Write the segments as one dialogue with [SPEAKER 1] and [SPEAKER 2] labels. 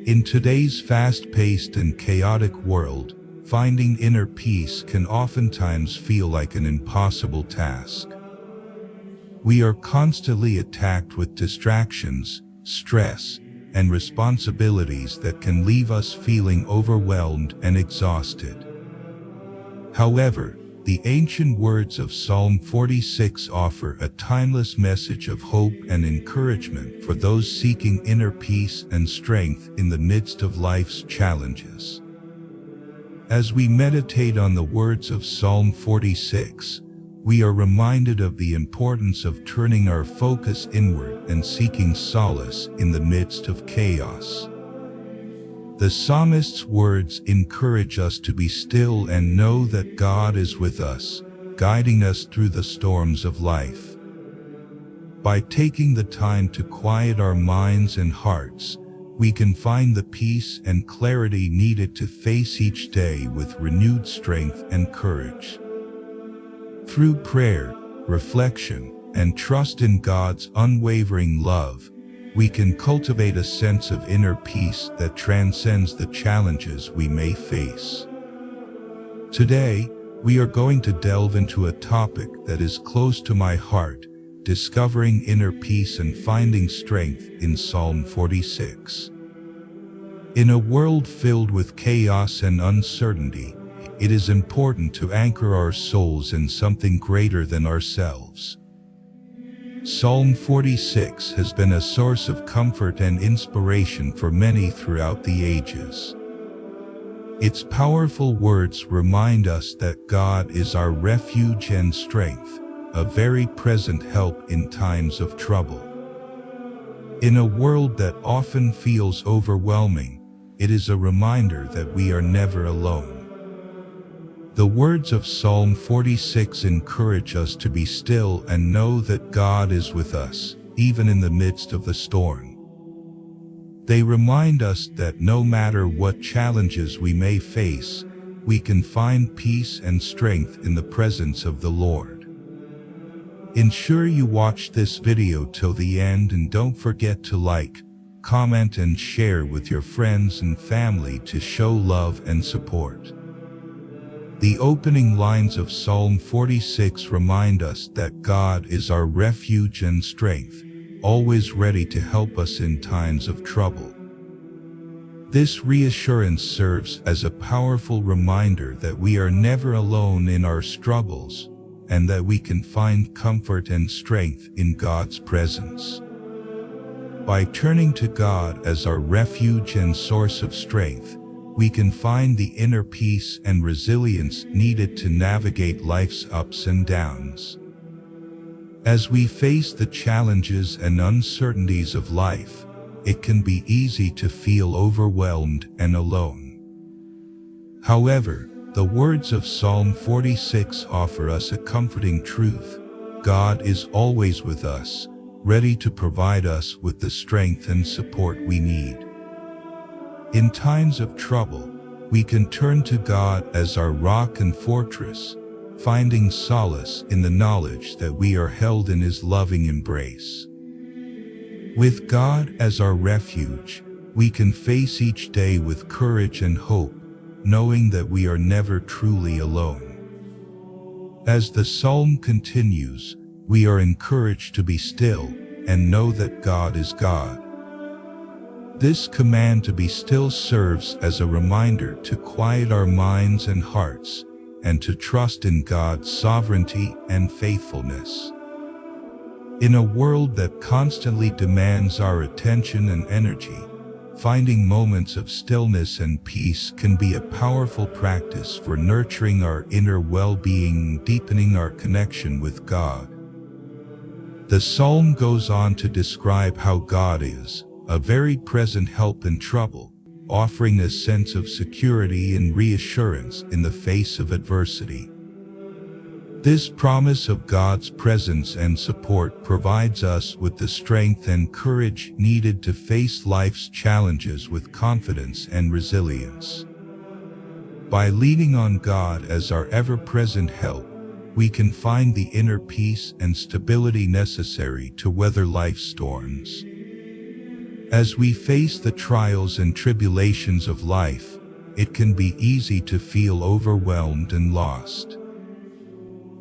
[SPEAKER 1] In today's fast-paced and chaotic world, finding inner peace can oftentimes feel like an impossible task. We are constantly attacked with distractions, stress, and responsibilities that can leave us feeling overwhelmed and exhausted. However, the ancient words of Psalm 46 offer a timeless message of hope and encouragement for those seeking inner peace and strength in the midst of life's challenges. As we meditate on the words of Psalm 46, we are reminded of the importance of turning our focus inward and seeking solace in the midst of chaos. The psalmist's words encourage us to be still and know that God is with us, guiding us through the storms of life. By taking the time to quiet our minds and hearts, we can find the peace and clarity needed to face each day with renewed strength and courage. Through prayer, reflection, and trust in God's unwavering love, we can cultivate a sense of inner peace that transcends the challenges we may face. Today, we are going to delve into a topic that is close to my heart, discovering inner peace and finding strength in Psalm 46. In a world filled with chaos and uncertainty, it is important to anchor our souls in something greater than ourselves. Psalm 46 has been a source of comfort and inspiration for many throughout the ages. Its powerful words remind us that God is our refuge and strength, a very present help in times of trouble. In a world that often feels overwhelming, it is a reminder that we are never alone. The words of Psalm 46 encourage us to be still and know that God is with us, even in the midst of the storm. They remind us that no matter what challenges we may face, we can find peace and strength in the presence of the Lord. Ensure you watch this video till the end and don't forget to like, comment, and share with your friends and family to show love and support. The opening lines of Psalm 46 remind us that God is our refuge and strength, always ready to help us in times of trouble. This reassurance serves as a powerful reminder that we are never alone in our struggles, and that we can find comfort and strength in God's presence. By turning to God as our refuge and source of strength, we can find the inner peace and resilience needed to navigate life's ups and downs. As we face the challenges and uncertainties of life, it can be easy to feel overwhelmed and alone. However, the words of Psalm 46 offer us a comforting truth. God is always with us, ready to provide us with the strength and support we need. In times of trouble, we can turn to God as our rock and fortress, finding solace in the knowledge that we are held in His loving embrace. With God as our refuge, we can face each day with courage and hope, knowing that we are never truly alone. As the psalm continues, we are encouraged to be still and know that God is God. This command to be still serves as a reminder to quiet our minds and hearts, and to trust in God's sovereignty and faithfulness. In a world that constantly demands our attention and energy, finding moments of stillness and peace can be a powerful practice for nurturing our inner well-being and deepening our connection with God. The psalm goes on to describe how God is a very present help in trouble, offering a sense of security and reassurance in the face of adversity. This promise of God's presence and support provides us with the strength and courage needed to face life's challenges with confidence and resilience. By leaning on God as our ever-present help, we can find the inner peace and stability necessary to weather life's storms. As we face the trials and tribulations of life, it can be easy to feel overwhelmed and lost.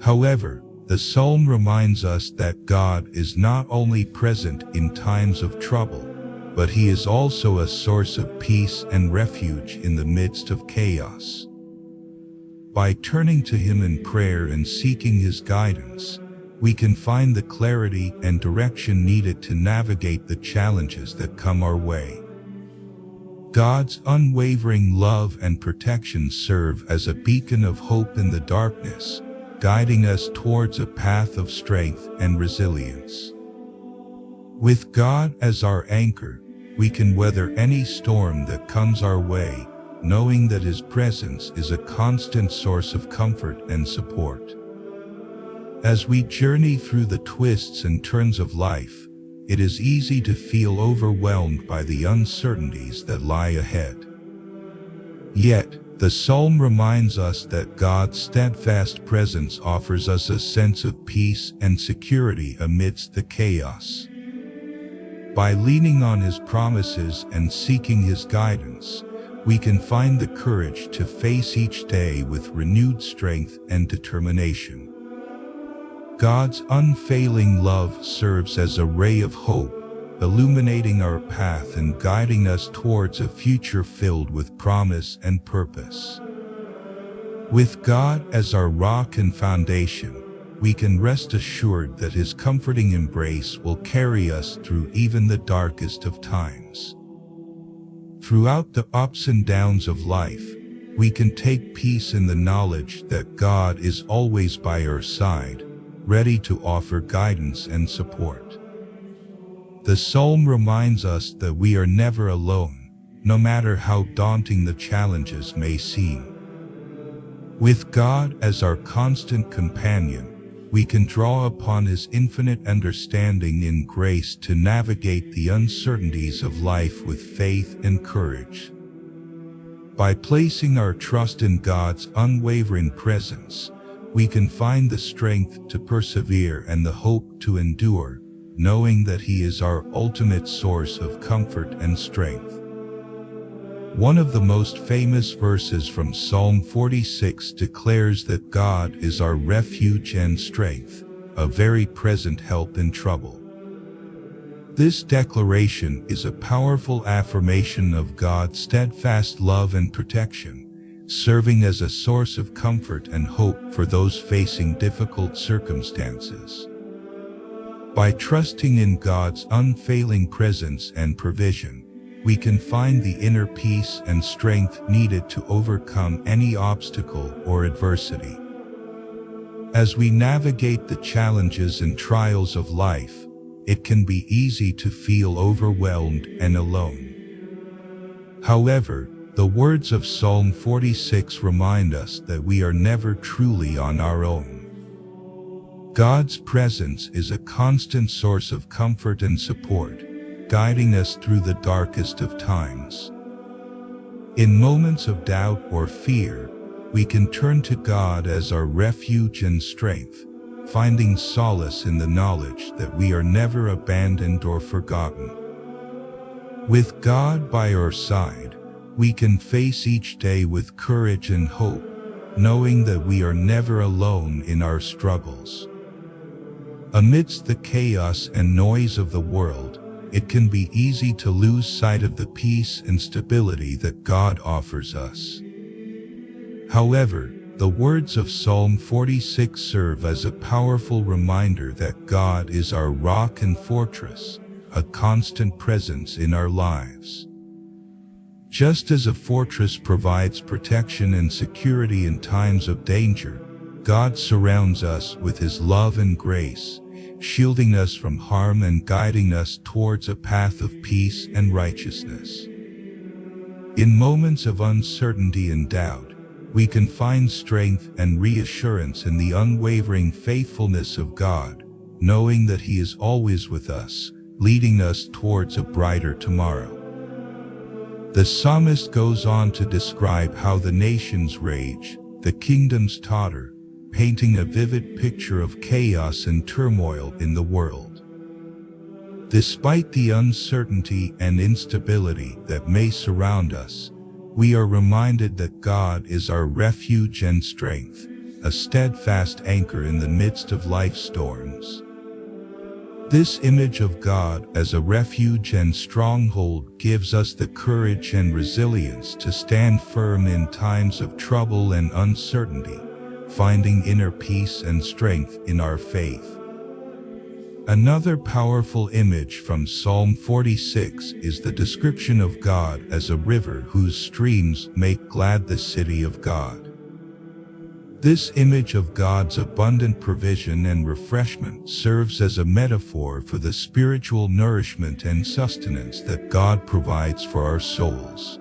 [SPEAKER 1] However, the psalm reminds us that God is not only present in times of trouble, but He is also a source of peace and refuge in the midst of chaos. By turning to Him in prayer and seeking His guidance, we can find the clarity and direction needed to navigate the challenges that come our way. God's unwavering love and protection serve as a beacon of hope in the darkness, guiding us towards a path of strength and resilience. With God as our anchor, we can weather any storm that comes our way, knowing that His presence is a constant source of comfort and support. As we journey through the twists and turns of life, it is easy to feel overwhelmed by the uncertainties that lie ahead. Yet, the psalm reminds us that God's steadfast presence offers us a sense of peace and security amidst the chaos. By leaning on His promises and seeking His guidance, we can find the courage to face each day with renewed strength and determination. God's unfailing love serves as a ray of hope, illuminating our path and guiding us towards a future filled with promise and purpose. With God as our rock and foundation, we can rest assured that His comforting embrace will carry us through even the darkest of times. Throughout the ups and downs of life, we can take peace in the knowledge that God is always by our side, ready to offer guidance and support. The psalm reminds us that we are never alone, no matter how daunting the challenges may seem. With God as our constant companion, we can draw upon His infinite understanding and grace to navigate the uncertainties of life with faith and courage. By placing our trust in God's unwavering presence, we can find the strength to persevere and the hope to endure, knowing that He is our ultimate source of comfort and strength. One of the most famous verses from Psalm 46 declares that God is our refuge and strength, a very present help in trouble. This declaration is a powerful affirmation of God's steadfast love and protection, serving as a source of comfort and hope for those facing difficult circumstances. By trusting in God's unfailing presence and provision, we can find the inner peace and strength needed to overcome any obstacle or adversity. As we navigate the challenges and trials of life, it can be easy to feel overwhelmed and alone. However, the words of Psalm 46 remind us that we are never truly on our own. God's presence is a constant source of comfort and support, guiding us through the darkest of times. In moments of doubt or fear, we can turn to God as our refuge and strength, finding solace in the knowledge that we are never abandoned or forgotten. With God by our side, we can face each day with courage and hope, knowing that we are never alone in our struggles. Amidst the chaos and noise of the world, it can be easy to lose sight of the peace and stability that God offers us. However, the words of Psalm 46 serve as a powerful reminder that God is our rock and fortress, a constant presence in our lives. Just as a fortress provides protection and security in times of danger, God surrounds us with His love and grace, shielding us from harm and guiding us towards a path of peace and righteousness. In moments of uncertainty and doubt, we can find strength and reassurance in the unwavering faithfulness of God, knowing that He is always with us, leading us towards a brighter tomorrow. The psalmist goes on to describe how the nations rage, the kingdoms totter, painting a vivid picture of chaos and turmoil in the world. Despite the uncertainty and instability that may surround us, we are reminded that God is our refuge and strength, a steadfast anchor in the midst of life's storms. This image of God as a refuge and stronghold gives us the courage and resilience to stand firm in times of trouble and uncertainty, finding inner peace and strength in our faith. Another powerful image from Psalm 46 is the description of God as a river whose streams make glad the city of God. This image of God's abundant provision and refreshment serves as a metaphor for the spiritual nourishment and sustenance that God provides for our souls.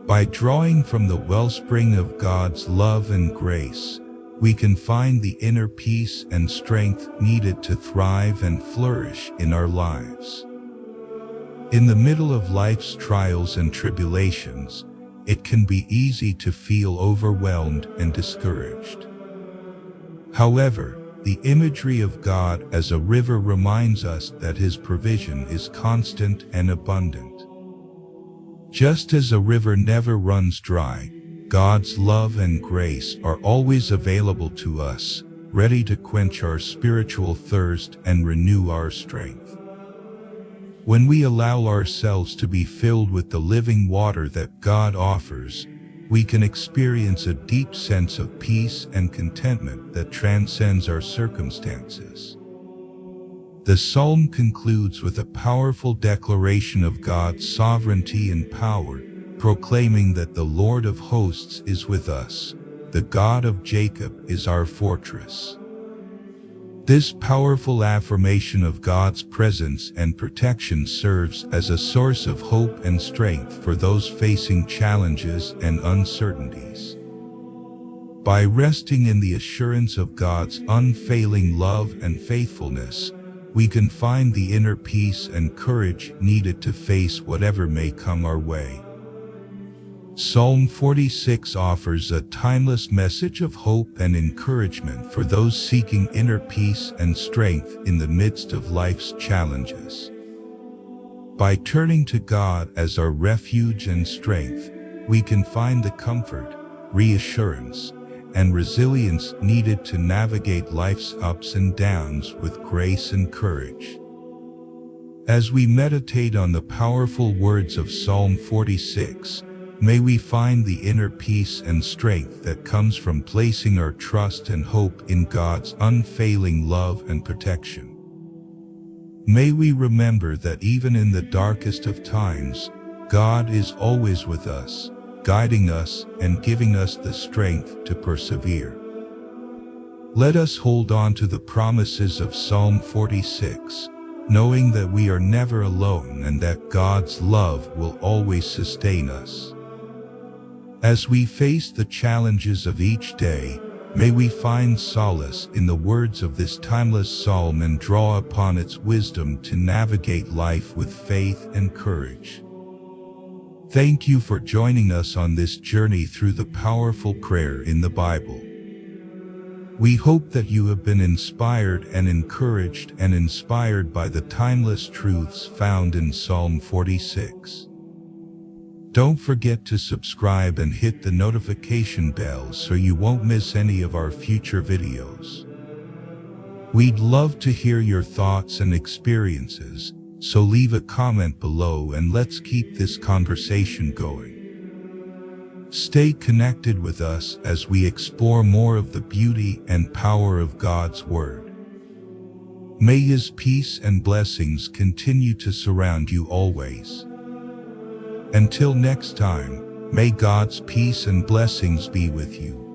[SPEAKER 1] By drawing from the wellspring of God's love and grace, we can find the inner peace and strength needed to thrive and flourish in our lives. In the middle of life's trials and tribulations, it can be easy to feel overwhelmed and discouraged. However, the imagery of God as a river reminds us that His provision is constant and abundant. Just as a river never runs dry, God's love and grace are always available to us, ready to quench our spiritual thirst and renew our strength. When we allow ourselves to be filled with the living water that God offers, we can experience a deep sense of peace and contentment that transcends our circumstances. The psalm concludes with a powerful declaration of God's sovereignty and power, proclaiming that the Lord of hosts is with us, the God of Jacob is our fortress. This powerful affirmation of God's presence and protection serves as a source of hope and strength for those facing challenges and uncertainties. By resting in the assurance of God's unfailing love and faithfulness, we can find the inner peace and courage needed to face whatever may come our way. Psalm 46 offers a timeless message of hope and encouragement for those seeking inner peace and strength in the midst of life's challenges. By turning to God as our refuge and strength, we can find the comfort, reassurance, and resilience needed to navigate life's ups and downs with grace and courage. As we meditate on the powerful words of Psalm 46, may we find the inner peace and strength that comes from placing our trust and hope in God's unfailing love and protection. May we remember that even in the darkest of times, God is always with us, guiding us and giving us the strength to persevere. Let us hold on to the promises of Psalm 46, knowing that we are never alone and that God's love will always sustain us. As we face the challenges of each day, may we find solace in the words of this timeless psalm and draw upon its wisdom to navigate life with faith and courage. Thank you for joining us on this journey through the powerful prayer in the Bible. We hope that you have been inspired and encouraged and inspired by the timeless truths found in Psalm 46. Don't forget to subscribe and hit the notification bell so you won't miss any of our future videos. We'd love to hear your thoughts and experiences, so leave a comment below and let's keep this conversation going. Stay connected with us as we explore more of the beauty and power of God's Word. May His peace and blessings continue to surround you always. Until next time, may God's peace and blessings be with you.